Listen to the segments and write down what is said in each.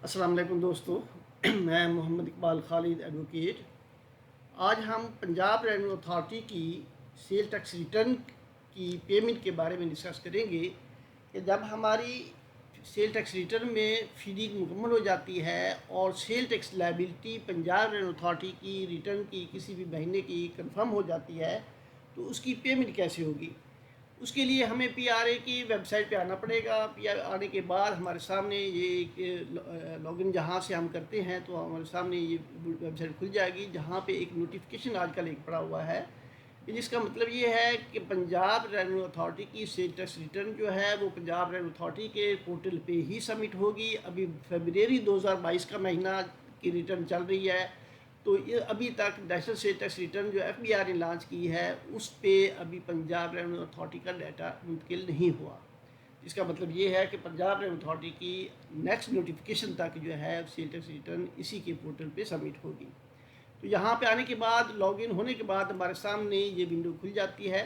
السلام علیکم دوستو میں محمد اقبال خالد ایڈوکیٹ۔ آج ہم پنجاب ریونیو اتھارٹی کی سیل ٹیکس ریٹرن کی پیمنٹ کے بارے میں ڈسکس کریں گے کہ جب ہماری سیل ٹیکس ریٹرن میں فیڈنگ مکمل ہو جاتی ہے اور sale tax liability Punjab revenue authority کی ریٹرن کی کسی بھی مہینے کی کنفرم ہو جاتی ہے تو اس کی پیمنٹ کیسے ہوگی۔ اس کے لیے ہمیں پی آر اے کی ویب سائٹ پہ آنا پڑے گا۔ پی آر آنے کے بعد ہمارے سامنے یہ لاگ ان جہاں سے ہم کرتے ہیں تو ہمارے سامنے یہ ویب سائٹ کھل جائے گی، جہاں پہ ایک نوٹیفیکیشن آج کل ایک پڑا ہوا ہے جس کا مطلب یہ ہے کہ پنجاب ریونیو اتھارٹی کی سیل ٹیکس ریٹرن جو ہے وہ پنجاب ریونیو اتھارٹی کے پورٹل پہ ہی سبمٹ ہوگی۔ ابھی فیبروری 2022 کا مہینہ کی ریٹرن چل رہی ہے، تو یہ ابھی تک نیشنل سیل ٹیکس ریٹرن جو ایف بی آر نے لانچ کی ہے اس پہ ابھی پنجاب ریونیو اتھارٹی کا ڈیٹا منتقل نہیں ہوا۔ اس کا مطلب یہ ہے کہ پنجاب ریونیو اتھارٹی کی نیکسٹ نوٹیفیکیشن تک جو ہے سیل ٹیکس ریٹرن اسی کے پورٹل پہ سبمٹ ہوگی۔ تو یہاں پہ آنے کے بعد لاگ ان ہونے کے بعد ہمارے سامنے یہ ونڈو کھل جاتی ہے۔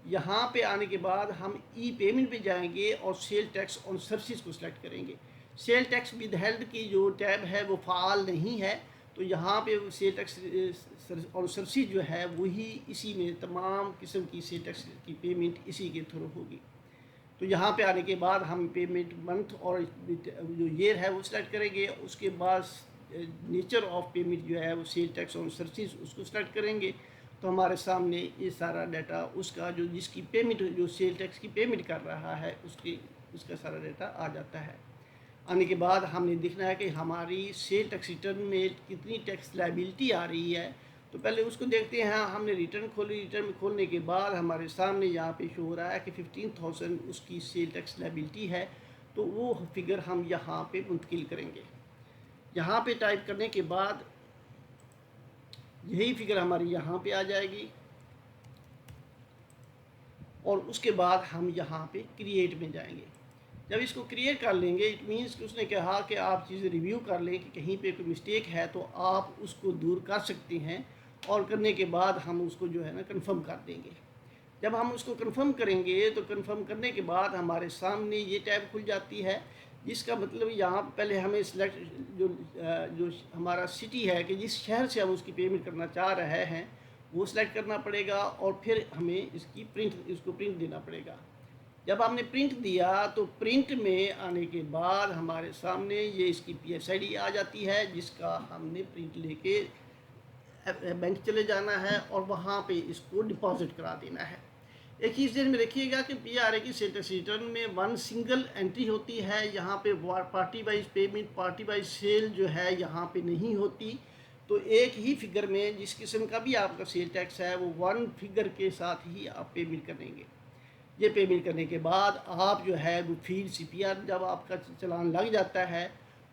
یہاں پہ آنے کے بعد ہم ای پیمنٹ پہ جائیں گے اور سیل ٹیکس آن سروسز کو سلیکٹ کریں گے۔ سیل ٹیکس ود ہیلڈ کی جو ٹیب ہے وہ فعال نہیں ہے، تو یہاں پہ سیل ٹیکس اور سروسز جو ہے وہی اسی میں تمام قسم کی سیل ٹیکس کی پیمنٹ اسی کے تھرو ہوگی۔ تو یہاں پہ آنے کے بعد ہم پیمنٹ منتھ اور جو ایئر ہے وہ سلیکٹ کریں گے۔ اس کے بعد نیچر آف پیمنٹ جو ہے وہ سیل ٹیکس اور سروسز اس کو سلیکٹ کریں گے، تو ہمارے سامنے یہ سارا ڈیٹا اس کا جو جس کی پیمنٹ جو سیل ٹیکس کی پیمنٹ کر رہا ہے اس کا سارا ڈیٹا آ جاتا ہے۔ آنے کے بعد ہم نے دیکھنا ہے کہ ہماری سیل ٹیکس ریٹرن میں کتنی ٹیکس لائبلٹی آ رہی ہے، تو پہلے اس کو دیکھتے ہیں۔ ہم نے ریٹرن کھولی، ریٹرن کھولنے کے بعد ہمارے سامنے یہاں پہ شو ہو رہا ہے کہ 15,000 اس کی سیل ٹیکس لائبلٹی ہے، تو وہ فگر ہم یہاں پہ منتقل کریں گے۔ یہاں پہ ٹائپ کرنے کے بعد یہی فگر ہماری یہاں پہ آ جائے گی، اور اس کے بعد ہم یہاں پہ کریٹ میں جائیں گے۔ جب اس کو کریٹ کر لیں گے، اٹ مینس کہ اس نے کہا کہ آپ چیزیں ریویو کر لیں کہ کہیں پہ کوئی مسٹیک ہے تو آپ اس کو دور کر سکتے ہیں، اور کرنے کے بعد ہم اس کو جو ہے نا کنفرم کر دیں گے۔ جب ہم اس کو کنفرم کریں گے تو کنفرم کرنے کے بعد ہمارے سامنے یہ ٹیب کھل جاتی ہے، جس کا مطلب یہاں پہلے ہمیں سلیکٹ جو ہمارا سٹی ہے کہ جس شہر سے ہم اس کی پیمنٹ کرنا چاہ رہے ہیں وہ سلیکٹ کرنا پڑے گا، اور پھر ہمیں اس کو پرنٹ دینا پڑے گا۔ جب ہم نے پرنٹ دیا تو پرنٹ میں آنے کے بعد ہمارے سامنے یہ اس کی پی ایس آئی ڈی آ جاتی ہے، جس کا ہم نے پرنٹ لے کے بینک چلے جانا ہے اور وہاں پہ اس کو ڈپازٹ کرا دینا ہے۔ ایک چیز ذہن میں رکھیے گا کہ پی آر اے کی سیل ٹیکس ریٹرن میں ون سنگل انٹری ہوتی ہے، یہاں پہ party wise payment, party wise sale جو ہے یہاں پہ نہیں ہوتی۔ تو ایک ہی فگر میں جس قسم کا بھی آپ کا سیل ٹیکس ہے وہ ون فگر کے ساتھ ہی آپ پیمنٹ کریں گے۔ یہ پیمنٹ کرنے کے بعد آپ جو ہے وہ فیلڈ سی پی آر جب آپ کا چلان لگ جاتا ہے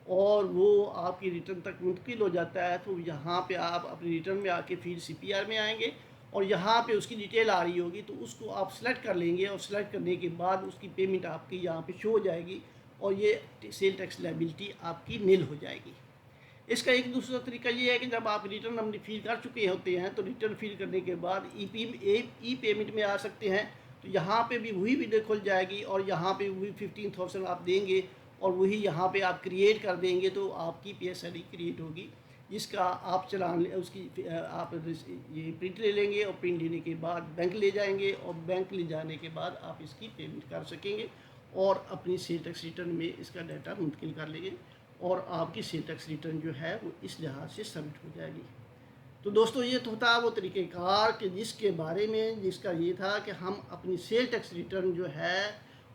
اور وہ آپ کی ریٹرن تک منتقل ہو جاتا ہے، تو یہاں پہ آپ اپنی ریٹرن میں آ کے فیلڈ سی پی آر میں آئیں گے، اور یہاں پہ اس کی ڈیٹیل آ رہی ہوگی تو اس کو آپ سلیکٹ کر لیں گے، اور سلیکٹ کرنے کے بعد اس کی پیمنٹ آپ کی یہاں پہ شو ہو جائے گی، اور یہ سیل ٹیکس لائبلٹی آپ کی نیل ہو جائے گی۔ اس کا ایک دوسرا طریقہ یہ ہے کہ جب آپ ریٹرن اپنی فیل کر چکے ہوتے ہیں تو ریٹرن فیل کرنے کے بعد ای پیمنٹ میں آ سکتے ہیں، تو یہاں پہ بھی وہی ویڈیو کھل جائے گی، اور یہاں پہ وہی 15,000 آپ دیں گے، اور وہی یہاں پہ آپ کریٹ کر دیں گے تو آپ کی P S I D create ہوگی، جس کا آپ چلان اس کی آپ یہ پرنٹ لے لیں گے، اور پرنٹ لینے کے بعد بینک لے جائیں گے، اور بینک لے جانے کے بعد آپ اس کی پیمنٹ کر سکیں گے، اور اپنی سیل ٹیکس ریٹرن میں اس کا ڈیٹا منتقل کر لیں گے، اور آپ کی سیل ٹیکس ریٹرن جو ہے وہ اس لحاظ سے سبمٹ ہو جائے گی۔ تو دوستو یہ تو تھا وہ طریقہ کار کہ جس کے بارے میں جس کا یہ تھا کہ ہم اپنی سیل ٹیکس ریٹرن جو ہے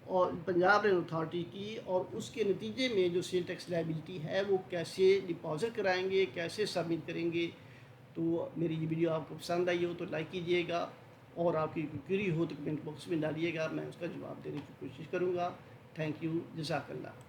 اور پنجاب ریونیو اتھارٹی کی، اور اس کے نتیجے میں جو سیل ٹیکس لائبلٹی ہے وہ کیسے ڈپازٹ کرائیں گے، کیسے سبمٹ کریں گے۔ تو میری یہ ویڈیو آپ کو پسند آئی ہو تو لائک کیجئے گا، اور آپ کی کوئی query ہو تو کمنٹ باکس میں ڈالیے گا، میں اس کا جواب دینے کی کوشش کروں گا۔ تھینک یو، جزاک اللہ۔